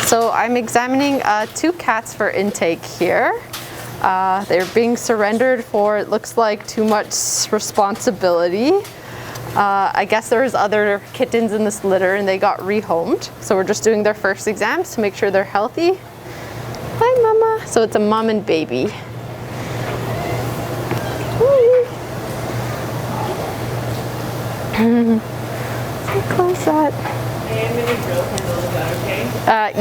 So I'm examining 2 cats for intake here. They're being surrendered for, it looks like, too much responsibility. I guess there was other kittens in this litter and they got rehomed. So we're just doing their first exams to make sure they're healthy. Hi, Mama. So it's a mom and baby. Close that. And maybe drill handle, is that okay?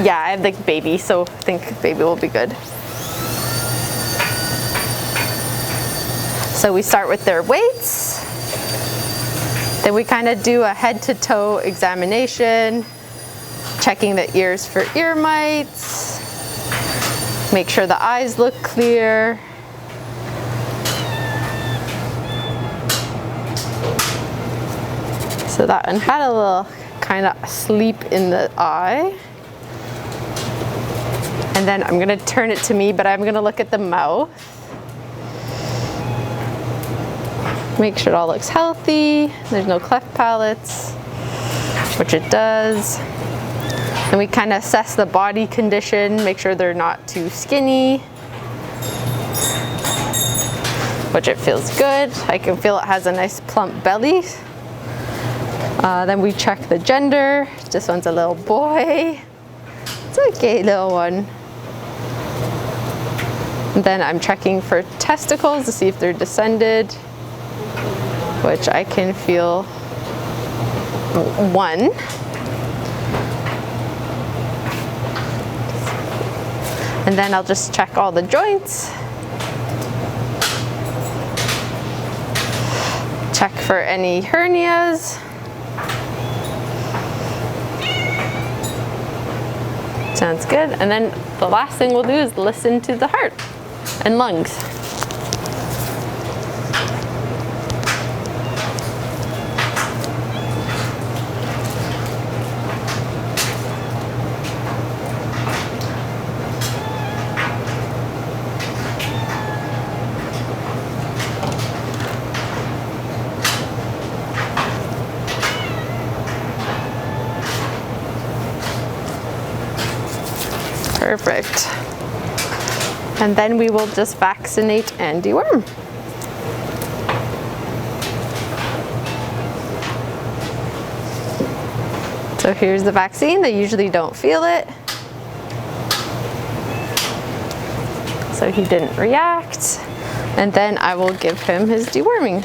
Yeah, I have the baby, so I think baby will be good. So we start with their weights. Then we kind of do a head to toe examination, checking the ears for ear mites. Make sure the eyes look clear. So that one had a little kind of sleep in the eye. And then I'm gonna turn it to me, but I'm gonna look at the mouth. Make sure it all looks healthy. There's no cleft palates, which it does. And we kind of assess the body condition, make sure they're not too skinny, which it feels good. I can feel it has a nice plump belly. Then we check the gender. This one's a little boy. It's okay, little one. And then I'm checking for testicles to see if they're descended, which I can feel 1. And then I'll just check all the joints. Check for any hernias. Sounds good. And then the last thing we'll do is listen to the heart and lungs. Perfect. And then we will just vaccinate and deworm. So here's the vaccine. They usually don't feel it. So he didn't react. And then I will give him his deworming.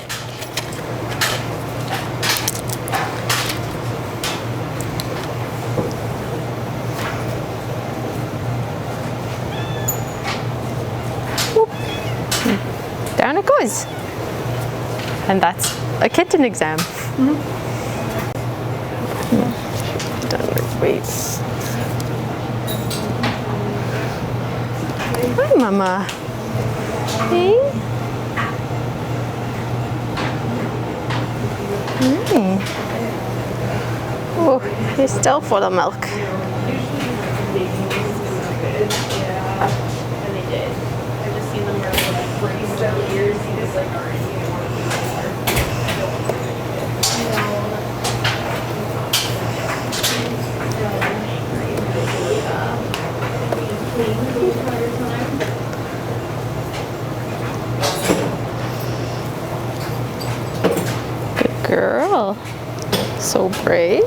Down it goes. And that's a kitten exam. Done with weights. Hi, Mama. Hey. Oh, he's still full of milk. Good girl. So brave.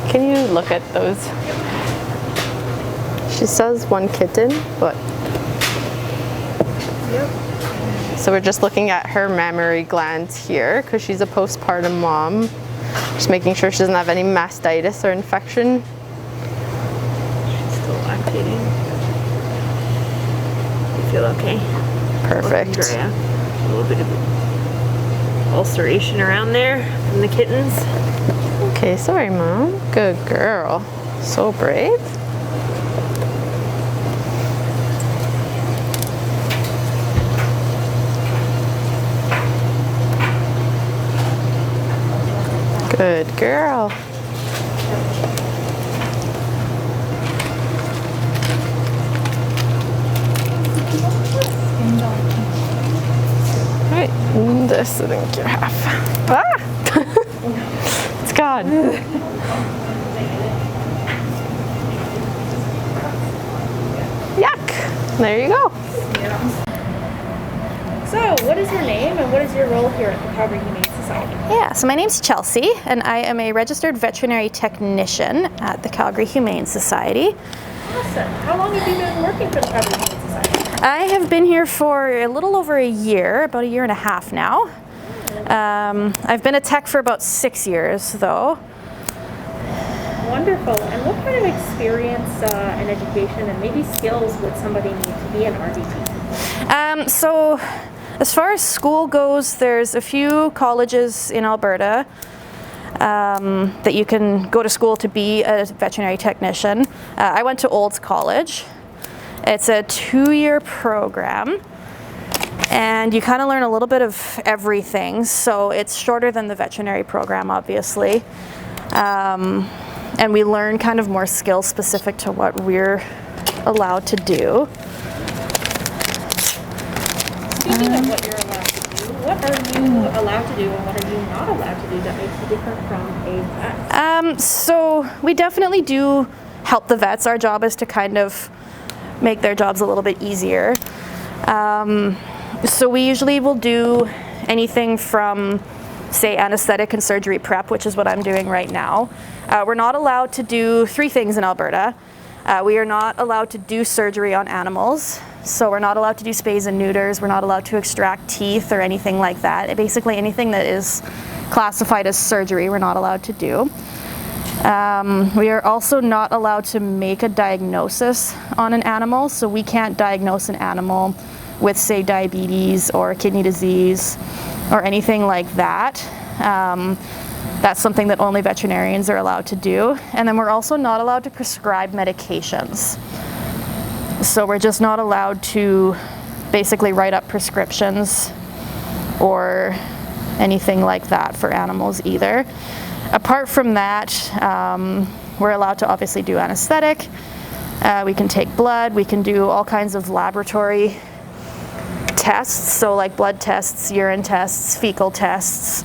Can you look at those? She says 1 kitten, but... Yep. So we're just looking at her mammary glands here because she's a postpartum mom. Just making sure she doesn't have any mastitis or infection. She's still lactating. You feel okay? Perfect. A little bit of ulceration around there from the kittens. Okay, sorry, Mom. Good girl. So brave. Good girl. Right, this I think you have. Ah! It's gone. Yuck! There you go. So, what is your name and what is your role here at the Calgary Humane Society? Yeah, so my name's Chelsea, and I am a registered veterinary technician at the Calgary Humane Society. Awesome. How long have you been working for the Calgary Humane Society? I have been here for a little over a year, about a year and a half now. I've been a tech for about 6 years, though. Wonderful. And what kind of experience and education and maybe skills would somebody need to be an RVT? So as far as school goes, there's a few colleges in Alberta that you can go to school to be a veterinary technician. I went to Olds College. It's a 2-year program, and you kind of learn a little bit of everything. So it's shorter than the veterinary program, obviously. And we learn kind of more skills specific to what we're allowed to do. Speaking of what you're allowed to do, what are you allowed to do and what are you not allowed to do that makes you different from a vet? So we definitely do help the vets. Our job is to kind of make their jobs a little bit easier. So we usually will do anything from, say, anesthetic and surgery prep, which is what I'm doing right now. We're not allowed to do 3 things in Alberta. We are not allowed to do surgery on animals. So we're not allowed to do spays and neuters. We're not allowed to extract teeth or anything like that. Basically anything that is classified as surgery, we're not allowed to do. We are also not allowed to make a diagnosis on an animal. So we can't diagnose an animal with, say, diabetes or kidney disease or anything like that. That's something that only veterinarians are allowed to do. And then we're also not allowed to prescribe medications. So we're just not allowed to basically write up prescriptions or anything like that for animals either. Apart from that, we're allowed to obviously do anesthetic. We can take blood. We can do all kinds of laboratory tests, so like blood tests, urine tests, fecal tests.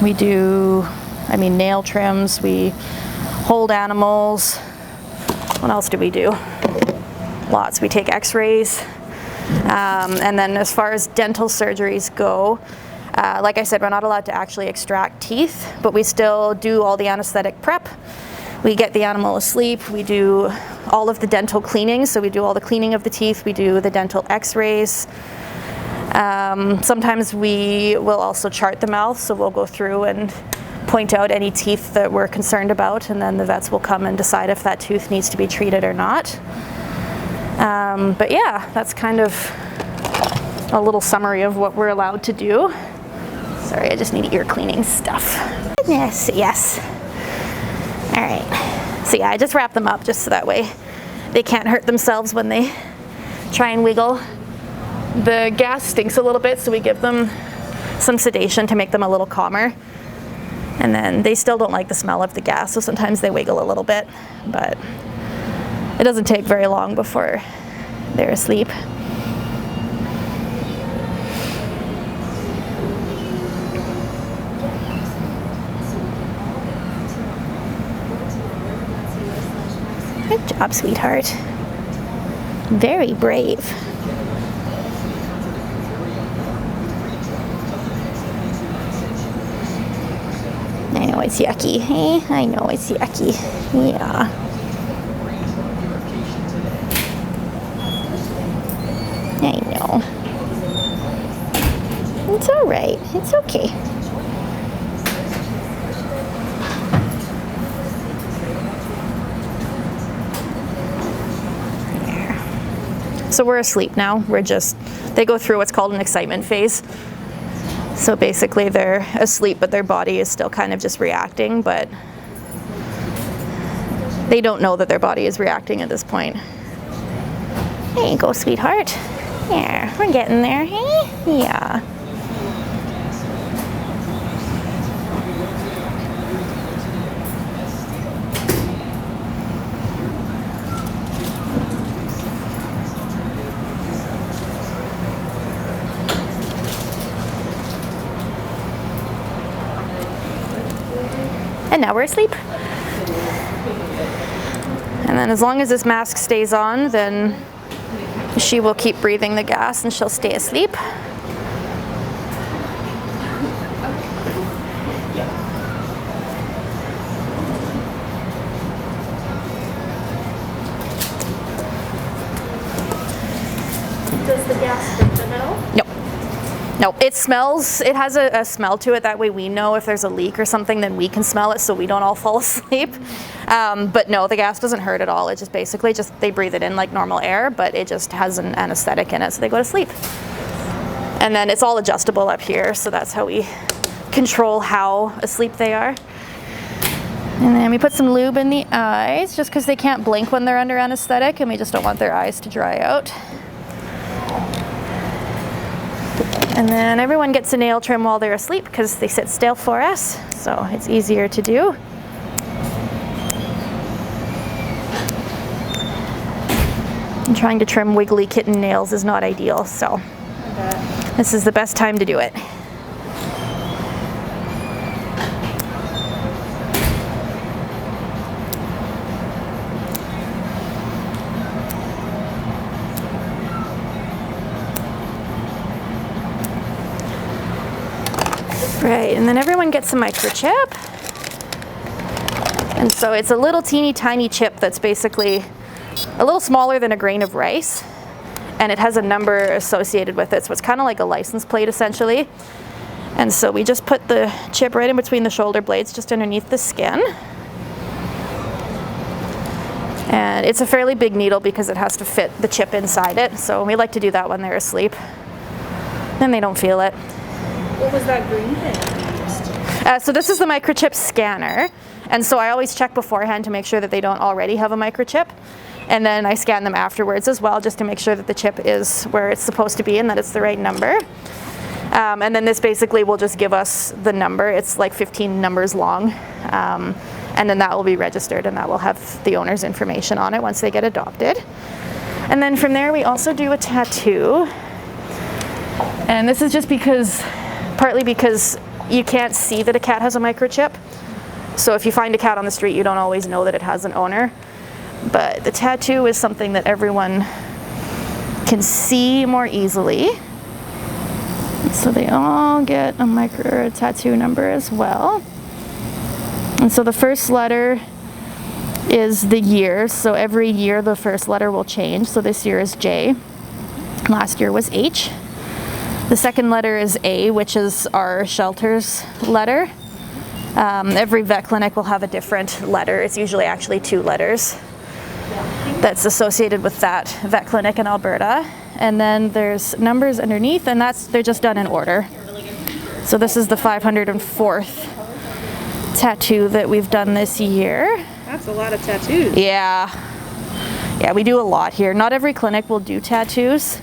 We do, nail trims. We hold animals. What else do we do? Lots. We take x-rays. And then as far as dental surgeries go, like I said, we're not allowed to actually extract teeth, but we still do all the anesthetic prep. We get the animal asleep. We do all of the dental cleaning. So we do all the cleaning of the teeth. We do the dental x-rays. Sometimes we will also chart the mouth. So we'll go through and point out any teeth that we're concerned about, and then the vets will come and decide if that tooth needs to be treated or not. But yeah, that's kind of a little summary of what we're allowed to do. Sorry, I just need ear cleaning stuff. Yes. All right. So yeah, I just wrap them up just so that way they can't hurt themselves when they try and wiggle. The gas stinks a little bit, so we give them some sedation to make them a little calmer. And then they still don't like the smell of the gas, so sometimes they wiggle a little bit, but it doesn't take very long before they're asleep. Good job, sweetheart. Very brave. I know it's yucky, hey? I know it's yucky. Yeah. I know. It's all right. It's okay. There. So we're asleep now. They go through what's called an excitement phase. So basically they're asleep, but their body is still kind of just reacting, but they don't know that their body is reacting at this point. There you go, sweetheart. Yeah, we're getting there, hey? Yeah. And now we're asleep. And then as long as this mask stays on, then she will keep breathing the gas and she'll stay asleep. Does the gas hurt them at all? No. No, it smells, it has a smell to it. That way we know if there's a leak or something, then we can smell it so we don't all fall asleep. But no, the gas doesn't hurt at all. It just basically they breathe it in like normal air, but it just has an anesthetic in it, so they go to sleep. And then it's all adjustable up here, so that's how we control how asleep they are. And then we put some lube in the eyes, just because they can't blink when they're under anesthetic, and we just don't want their eyes to dry out. And then everyone gets a nail trim while they're asleep because they sit still for us, so it's easier to do. And trying to trim wiggly kitten nails is not ideal, so this is the best time to do it. Right, and then everyone gets a microchip. And so it's a little teeny tiny chip that's basically a little smaller than a grain of rice, and it has a number associated with it, so it's kind of like a license plate essentially. And so we just put the chip right in between the shoulder blades, just underneath the skin. And it's a fairly big needle because it has to fit the chip inside it, so we like to do that when they're asleep. Then they don't feel it. What was that green thing you used? So this is the microchip scanner, and so I always check beforehand to make sure that they don't already have a microchip, and then I scan them afterwards as well just to make sure that the chip is where it's supposed to be and that it's the right number. And then this basically will just give us the number. It's like 15 numbers long, and then that will be registered and that will have the owner's information on it once they get adopted. And then from there we also do a tattoo, and this is just partly because you can't see that a cat has a microchip. So if you find a cat on the street, you don't always know that it has an owner. But the tattoo is something that everyone can see more easily. So they all get a tattoo number as well. And so the first letter is the year. So every year the first letter will change. So this year is J. Last year was H. The second letter is A, which is our shelter's letter. Every vet clinic will have a different letter. It's usually actually 2 letters that's associated with that vet clinic in Alberta. And then there's numbers underneath, and they're just done in order. So this is the 504th tattoo that we've done this year. That's a lot of tattoos. Yeah. Yeah, we do a lot here. Not every clinic will do tattoos.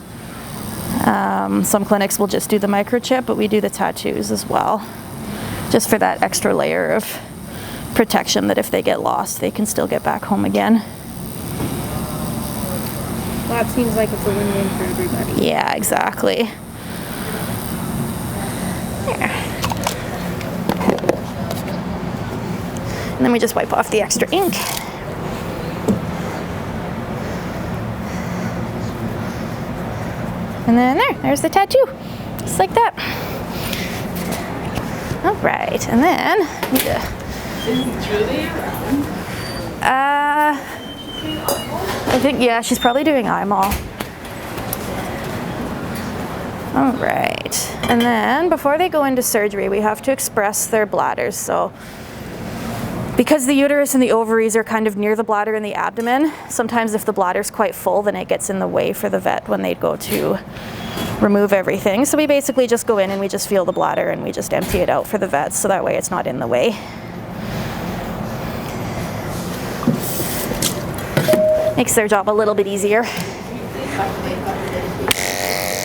Some clinics will just do the microchip, but we do the tattoos as well, just for that extra layer of protection that if they get lost, they can still get back home again. Well, that seems like it's a win-win for everybody. Yeah, exactly. There. And then we just wipe off the extra ink. And then there's the tattoo, just like that. All right, and then Is Julie around? I think, yeah, she's probably doing eyeball. All right, and then before they go into surgery, we have to express their bladders. So Because the uterus and the ovaries are kind of near the bladder and the abdomen, sometimes if the bladder's quite full, then it gets in the way for the vet when they go to remove everything. So we basically just go in and we just feel the bladder and we just empty it out for the vets, so that way it's not in the way. Makes their job a little bit easier.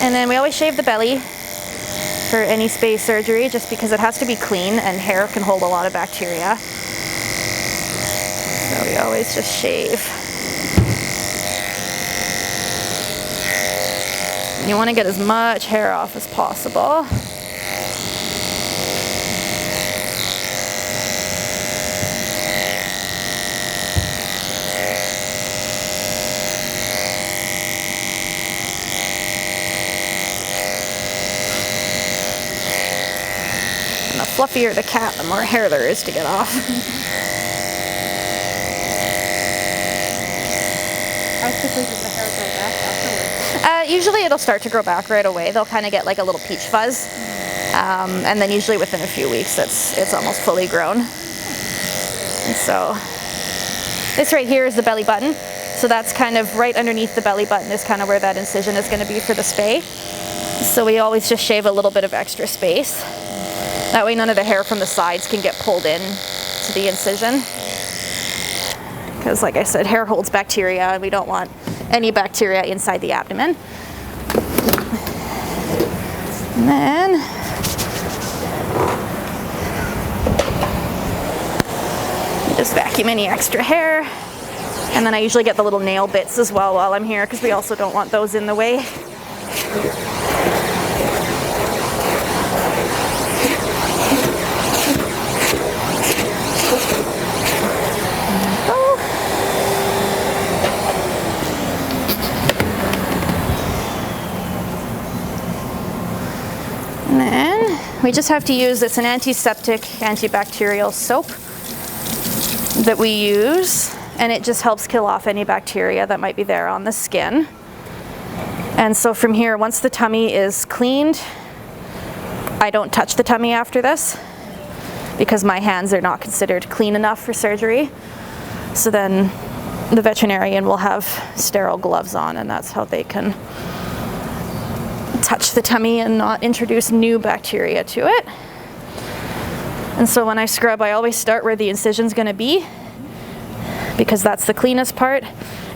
And then we always shave the belly for any space surgery, just because it has to be clean and hair can hold a lot of bacteria. So we always just shave. You want to get as much hair off as possible. And the fluffier the cat, the more hair there is to get off. How quickly does the hair grow back afterwards? Usually it'll start to grow back right away. They'll kind of get like a little peach fuzz. And then usually within a few weeks it's almost fully grown. And so this right here is the belly button. So that's kind of right underneath the belly button is kind of where that incision is going to be for the spay. So we always just shave a little bit of extra space. That way none of the hair from the sides can get pulled in to the incision. Because like I said, hair holds bacteria and we don't want any bacteria inside the abdomen. And then you just vacuum any extra hair. And then I usually get the little nail bits as well while I'm here, because we also don't want those in the way. And then we just have to use, it's an antiseptic, antibacterial soap that we use, and it just helps kill off any bacteria that might be there on the skin. And so from here, once the tummy is cleaned, I don't touch the tummy after this because my hands are not considered clean enough for surgery. So then the veterinarian will have sterile gloves on, and that's how they can touch the tummy and not introduce new bacteria to it. And so when I scrub, I always start where the incision's going to be, because that's the cleanest part,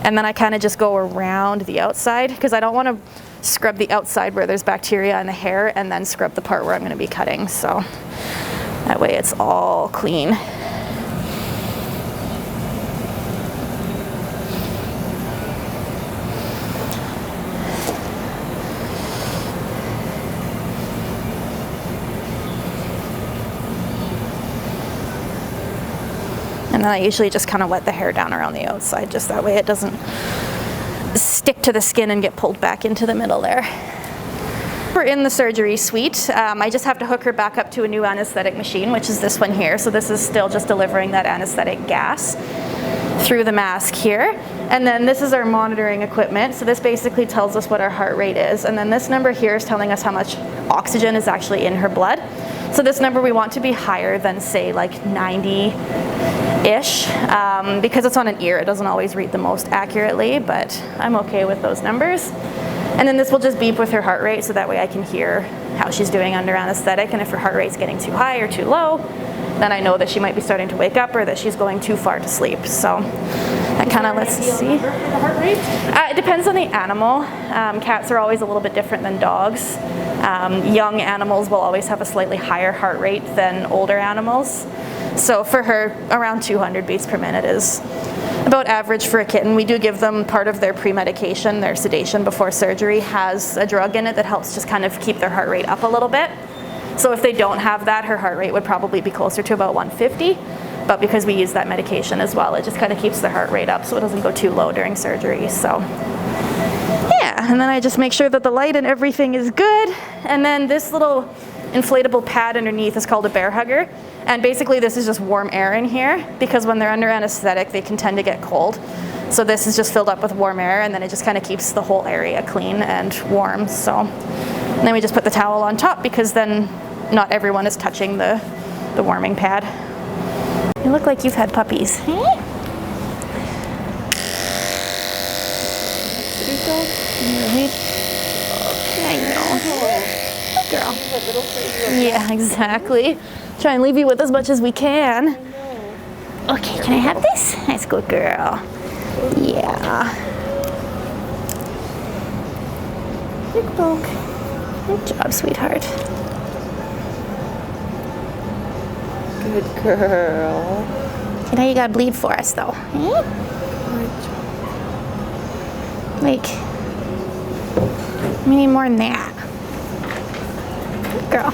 and then I kind of just go around the outside, because I don't want to scrub the outside where there's bacteria in the hair and then scrub the part where I'm going to be cutting, so that way it's all clean. And then I usually just kind of wet the hair down around the outside, just that way it doesn't stick to the skin and get pulled back into the middle there. We're in the surgery suite. I just have to hook her back up to a new anesthetic machine, which is this one here. So this is still just delivering that anesthetic gas through the mask here. And then this is our monitoring equipment. So this basically tells us what our heart rate is. And then this number here is telling us how much oxygen is actually in her blood. So this number we want to be higher than, say, like 90-ish. Because it's on an ear, it doesn't always read the most accurately, but I'm okay with those numbers. And then this will just beep with her heart rate, so that way I can hear how she's doing under anesthetic, and if her heart rate's getting too high or too low, then I know that she might be starting to wake up or that she's going too far to sleep. So that kind of lets us see. Number for the heart rate? It depends on the animal. Cats are always a little bit different than dogs. Young animals will always have a slightly higher heart rate than older animals. So for her, around 200 beats per minute is about average for a kitten. We do give them part of their pre-medication. Their sedation before surgery has a drug in it that helps just kind of keep their heart rate up a little bit. So if they don't have that, her heart rate would probably be closer to about 150. But because we use that medication as well, it just kind of keeps the heart rate up so it doesn't go too low during surgery. So yeah, and then I just make sure that the light and everything is good. And then this little inflatable pad underneath is called a bear hugger. And basically this is just warm air in here, because when they're under anesthetic, they can tend to get cold. So this is just filled up with warm air, and then it just kind of keeps the whole area clean and warm. So, and then we just put the towel on top, because then not everyone is touching the warming pad. You look like you've had puppies. Street dog? Right? I know. Good girl. What little for you? Yeah, exactly. Try and leave you with as much as we can. Okay, can I have this? Nice, good girl. Yeah. Good dog. Good job, sweetheart. Good girl. Okay, now you gotta bleed for us, though. Like, we need more than that. Good girl.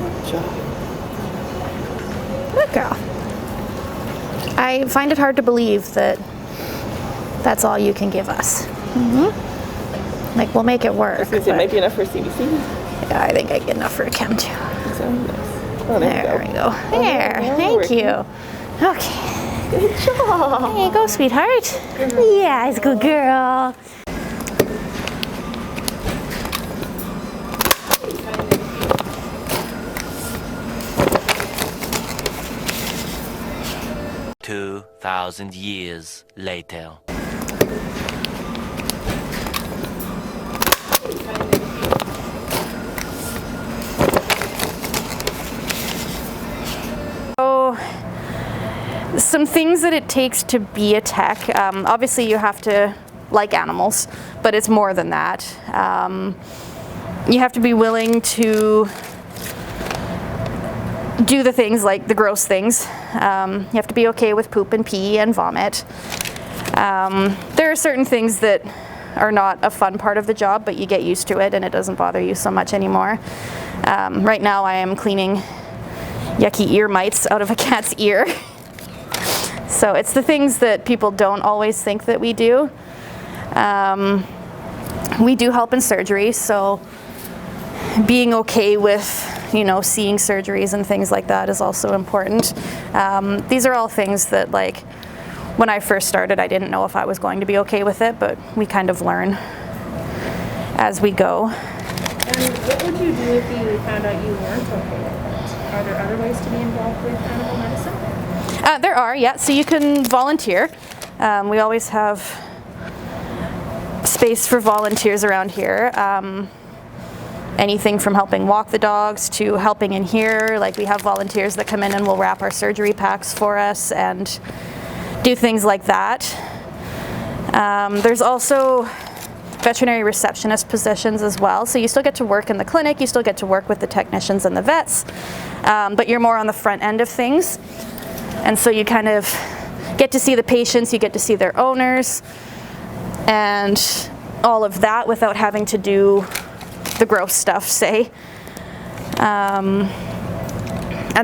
Good job. Good girl. I find it hard to believe that that's all you can give us. Like, we'll make it work. It might be enough for CBC. Yeah, I think I get enough for a chem too. So nice. Oh, There we go. There, now thank working. you. Okay. Good job. There you go, sweetheart. Yeah, it's a good girl. Two 2,000 years later. So, some things that it takes to be a tech. Obviously, you have to like animals, but it's more than that. You have to be willing to do the things like the gross things. You have to be okay with poop and pee and vomit. There are certain things that are not a fun part of the job, but you get used to it and it doesn't bother you so much anymore. Right now I am cleaning yucky ear mites out of a cat's ear. So it's the things that people don't always think that we do. We do help in surgery, so being okay with, you know, seeing surgeries and things like that is also important. These are all things that, like, when I first started, I didn't know if I was going to be okay with it, but we kind of learn as we go. And what would you do if you found out you weren't okay with it? Are there other ways to be involved with animal medicine? There are, yeah. So you can volunteer. We always have space for volunteers around here. Anything from helping walk the dogs to helping in here. Like, we have volunteers that come in and will wrap our surgery packs for us and do things like that. There's also veterinary receptionist positions as well. So you still get to work in the clinic, you still get to work with the technicians and the vets, but you're more on the front end of things. And so you kind of get to see the patients, you get to see their owners, and all of that without having to do the gross stuff, say. And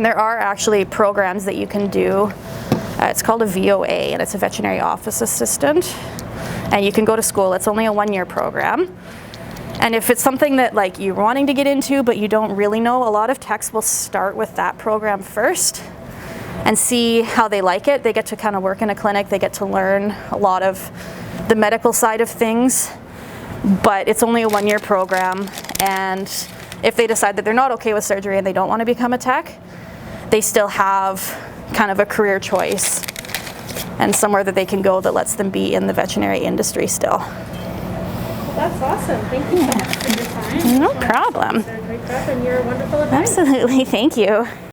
there are actually programs that you can do. It's called a VOA, and it's a veterinary office assistant. And you can go to school. It's only a 1-year program. And if it's something that, like, you're wanting to get into but you don't really know, a lot of techs will start with that program first and see how they like it. They get to kind of work in a clinic. They get to learn a lot of the medical side of things. But it's only a 1-year program, and if they decide that they're not okay with surgery and they don't want to become a tech, they still have kind of a career choice and somewhere that they can go that lets them be in the veterinary industry still. Well, that's awesome. Thank you so much for your time. No problem. Great job, and you're a wonderful advisor. Absolutely, thank you.